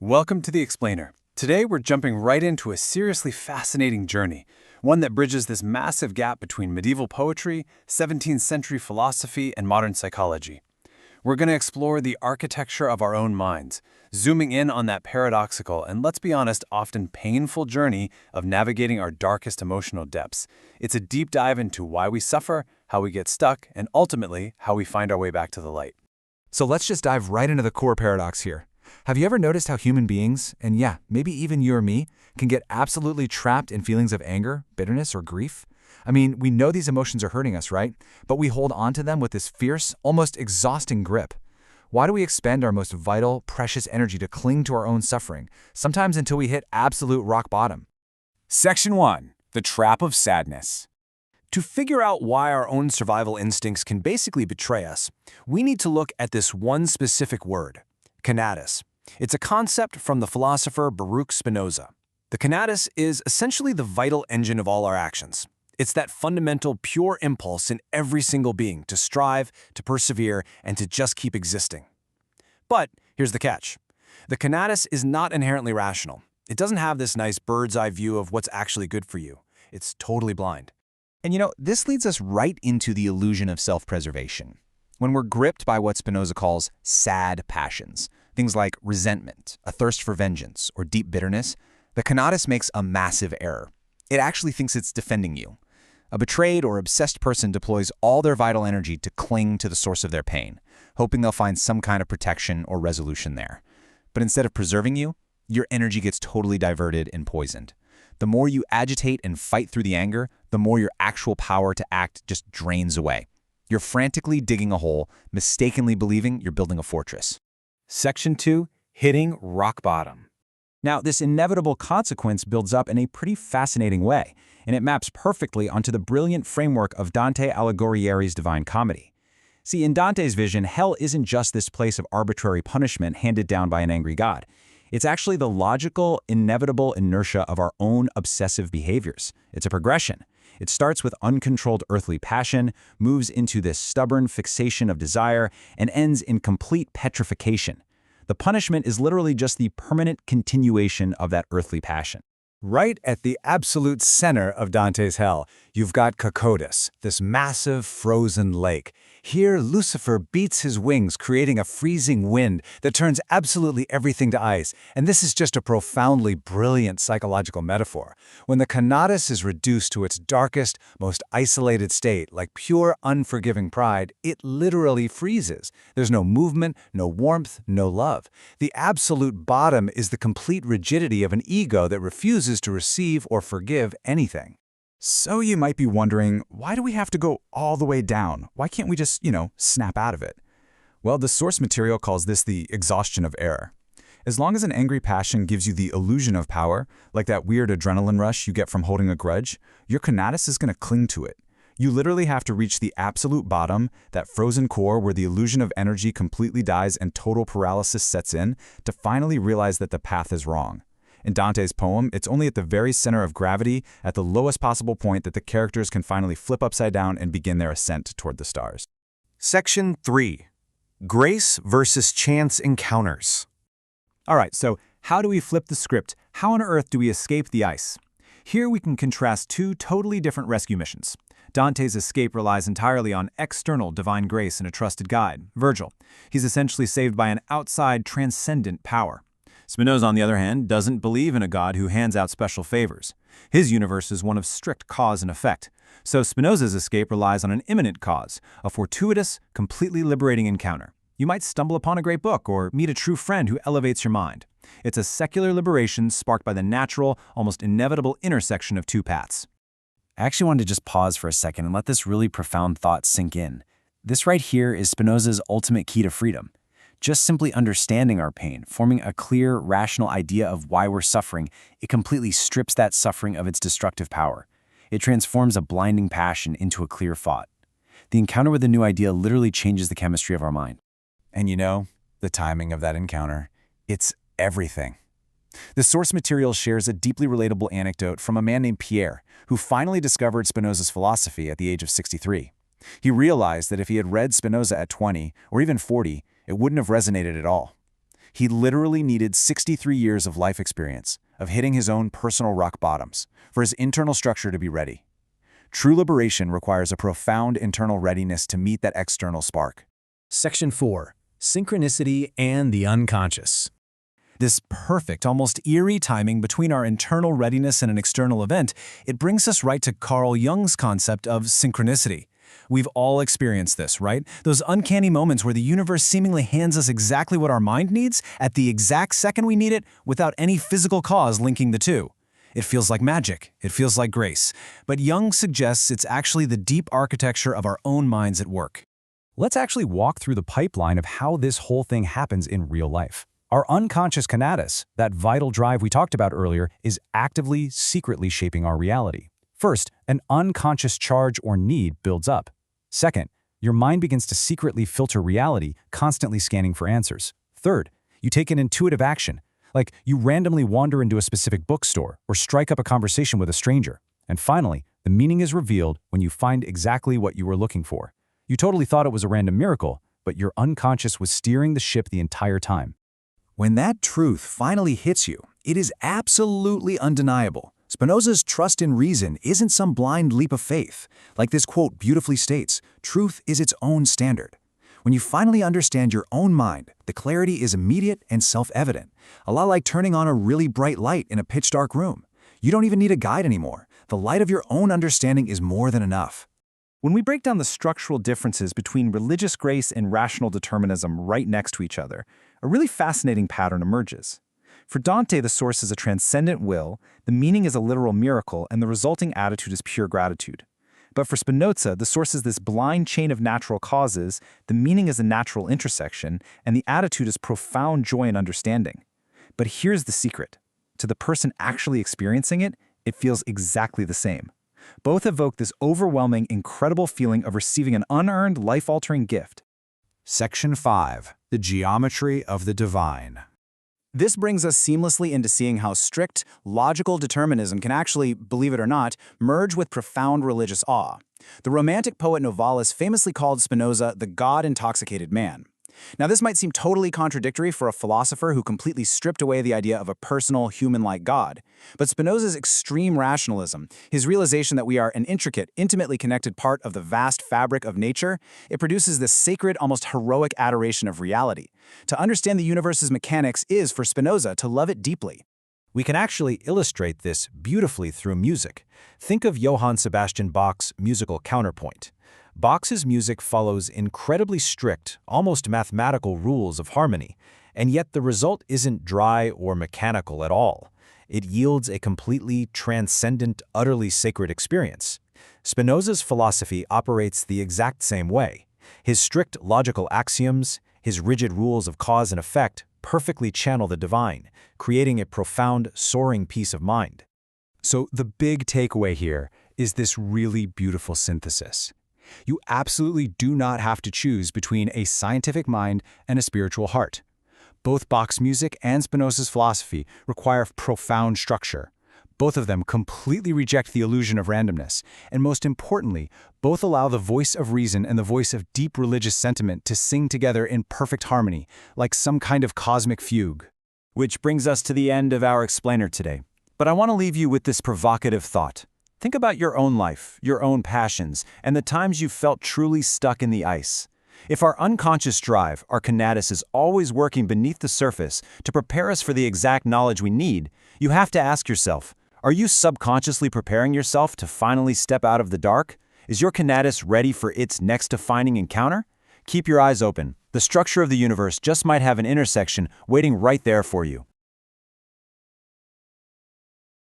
Welcome to The Explainer. Today we're jumping right into a seriously fascinating journey, one that bridges this massive gap between medieval poetry, 17th century philosophy, and modern psychology. We're going to explore the architecture of our own minds, zooming in on that paradoxical and, let's be honest, often painful journey of navigating our darkest emotional depths. It's a deep dive into why we suffer, how we get stuck, and ultimately, how we find our way back to the light. So let's just dive right into the core paradox here. Have you ever noticed how human beings, and yeah, maybe even you or me, can get absolutely trapped in feelings of anger, bitterness, or grief? I mean, we know these emotions are hurting us, right? But we hold on to them with this fierce, almost exhausting grip. Why do we expend our most vital, precious energy to cling to our own suffering, sometimes until we hit absolute rock bottom? Section 1. The Trap of Sadness. To figure out why our own survival instincts can basically betray us, we need to look at this one specific word, conatus. It's a concept from the philosopher Baruch Spinoza. The conatus is essentially the vital engine of all our actions. It's that fundamental, pure impulse in every single being to strive, to persevere, and to just keep existing. But here's the catch. The conatus is not inherently rational. It doesn't have this nice bird's-eye view of what's actually good for you. It's totally blind. And this leads us right into the illusion of self-preservation. When we're gripped by what Spinoza calls sad passions, things like resentment, a thirst for vengeance, or deep bitterness, the conatus makes a massive error. It actually thinks it's defending you. A betrayed or obsessed person deploys all their vital energy to cling to the source of their pain, hoping they'll find some kind of protection or resolution there. But instead of preserving you, your energy gets totally diverted and poisoned. The more you agitate and fight through the anger, the more your actual power to act just drains away. You're frantically digging a hole, mistakenly believing you're building a fortress. Section 2. Hitting rock bottom. Now, this inevitable consequence builds up in a pretty fascinating way, and it maps perfectly onto the brilliant framework of Dante Alighieri's Divine Comedy. See, in Dante's vision, hell isn't just this place of arbitrary punishment handed down by an angry god. It's actually the logical, inevitable inertia of our own obsessive behaviors. It's a progression. It starts with uncontrolled earthly passion, moves into this stubborn fixation of desire, and ends in complete petrification. The punishment is literally just the permanent continuation of that earthly passion. Right at the absolute center of Dante's hell, you've got Cocytus, this massive frozen lake. Here, Lucifer beats his wings, creating a freezing wind that turns absolutely everything to ice. And this is just a profoundly brilliant psychological metaphor. When the conatus is reduced to its darkest, most isolated state, like pure, unforgiving pride, it literally freezes. There's no movement, no warmth, no love. The absolute bottom is the complete rigidity of an ego that refuses to receive or forgive anything. So you might be wondering, why do we have to go all the way down? Why can't we just, snap out of it? Well, the source material calls this the exhaustion of error. As long as an angry passion gives you the illusion of power, like that weird adrenaline rush you get from holding a grudge, your conatus is going to cling to it. You literally have to reach the absolute bottom, that frozen core where the illusion of energy completely dies and total paralysis sets in, to finally realize that the path is wrong. In Dante's poem, it's only at the very center of gravity, at the lowest possible point, that the characters can finally flip upside down and begin their ascent toward the stars. Section 3. Grace versus chance encounters. All right, so how do we flip the script? How on earth do we escape the ice? Here we can contrast two totally different rescue missions. Dante's escape relies entirely on external divine grace and a trusted guide, Virgil. He's essentially saved by an outside, transcendent power. Spinoza, on the other hand, doesn't believe in a god who hands out special favors. His universe is one of strict cause and effect. So Spinoza's escape relies on an imminent cause, a fortuitous, completely liberating encounter. You might stumble upon a great book or meet a true friend who elevates your mind. It's a secular liberation sparked by the natural, almost inevitable intersection of two paths. I actually wanted to just pause for a second and let this really profound thought sink in. This right here is Spinoza's ultimate key to freedom. Just simply understanding our pain, forming a clear, rational idea of why we're suffering, it completely strips that suffering of its destructive power. It transforms a blinding passion into a clear thought. The encounter with a new idea literally changes the chemistry of our mind. And the timing of that encounter, it's everything. The source material shares a deeply relatable anecdote from a man named Pierre, who finally discovered Spinoza's philosophy at the age of 63. He realized that if he had read Spinoza at 20 or even 40, it wouldn't have resonated at all. He literally needed 63 years of life experience, of hitting his own personal rock bottoms, for his internal structure to be ready. True liberation requires a profound internal readiness to meet that external spark. Section 4. Synchronicity and the unconscious. This perfect, almost eerie timing between our internal readiness and an external event, it brings us right to Carl Jung's concept of synchronicity. We've all experienced this, right? Those uncanny moments where the universe seemingly hands us exactly what our mind needs at the exact second we need it without any physical cause linking the two. It feels like magic. It feels like grace. But Jung suggests it's actually the deep architecture of our own minds at work. Let's actually walk through the pipeline of how this whole thing happens in real life. Our unconscious conatus, that vital drive we talked about earlier, is actively, secretly shaping our reality. First, an unconscious charge or need builds up. Second, your mind begins to secretly filter reality, constantly scanning for answers. Third, you take an intuitive action, like you randomly wander into a specific bookstore or strike up a conversation with a stranger. And finally, the meaning is revealed when you find exactly what you were looking for. You totally thought it was a random miracle, but your unconscious was steering the ship the entire time. When that truth finally hits you, it is absolutely undeniable. Spinoza's trust in reason isn't some blind leap of faith. Like this quote beautifully states, truth is its own standard. When you finally understand your own mind, the clarity is immediate and self-evident, a lot like turning on a really bright light in a pitch-dark room. You don't even need a guide anymore. The light of your own understanding is more than enough. When we break down the structural differences between religious grace and rational determinism right next to each other, a really fascinating pattern emerges. For Dante, the source is a transcendent will, the meaning is a literal miracle, and the resulting attitude is pure gratitude. But for Spinoza, the source is this blind chain of natural causes, the meaning is a natural intersection, and the attitude is profound joy and understanding. But here's the secret. To the person actually experiencing it, it feels exactly the same. Both evoke this overwhelming, incredible feeling of receiving an unearned, life-altering gift. Section 5. The Geometry of the Divine. This brings us seamlessly into seeing how strict, logical determinism can actually, believe it or not, merge with profound religious awe. The Romantic poet Novalis famously called Spinoza the God-intoxicated man. Now, this might seem totally contradictory for a philosopher who completely stripped away the idea of a personal, human-like God. But Spinoza's extreme rationalism, his realization that we are an intricate, intimately connected part of the vast fabric of nature, it produces this sacred, almost heroic adoration of reality. To understand the universe's mechanics is, for Spinoza, to love it deeply. We can actually illustrate this beautifully through music. Think of Johann Sebastian Bach's musical counterpoint. Bach's music follows incredibly strict, almost mathematical rules of harmony, and yet the result isn't dry or mechanical at all. It yields a completely transcendent, utterly sacred experience. Spinoza's philosophy operates the exact same way. His strict logical axioms, his rigid rules of cause and effect, perfectly channel the divine, creating a profound, soaring peace of mind. So the big takeaway here is this really beautiful synthesis. You absolutely do not have to choose between a scientific mind and a spiritual heart. Both Bach's music and Spinoza's philosophy require profound structure. Both of them completely reject the illusion of randomness, and most importantly, both allow the voice of reason and the voice of deep religious sentiment to sing together in perfect harmony, like some kind of cosmic fugue. Which brings us to the end of our explainer today. But I want to leave you with this provocative thought. Think about your own life, your own passions, and the times you felt truly stuck in the ice. If our unconscious drive, our conatus, is always working beneath the surface to prepare us for the exact knowledge we need, you have to ask yourself, are you subconsciously preparing yourself to finally step out of the dark? Is your conatus ready for its next defining encounter? Keep your eyes open. The structure of the universe just might have an intersection waiting right there for you.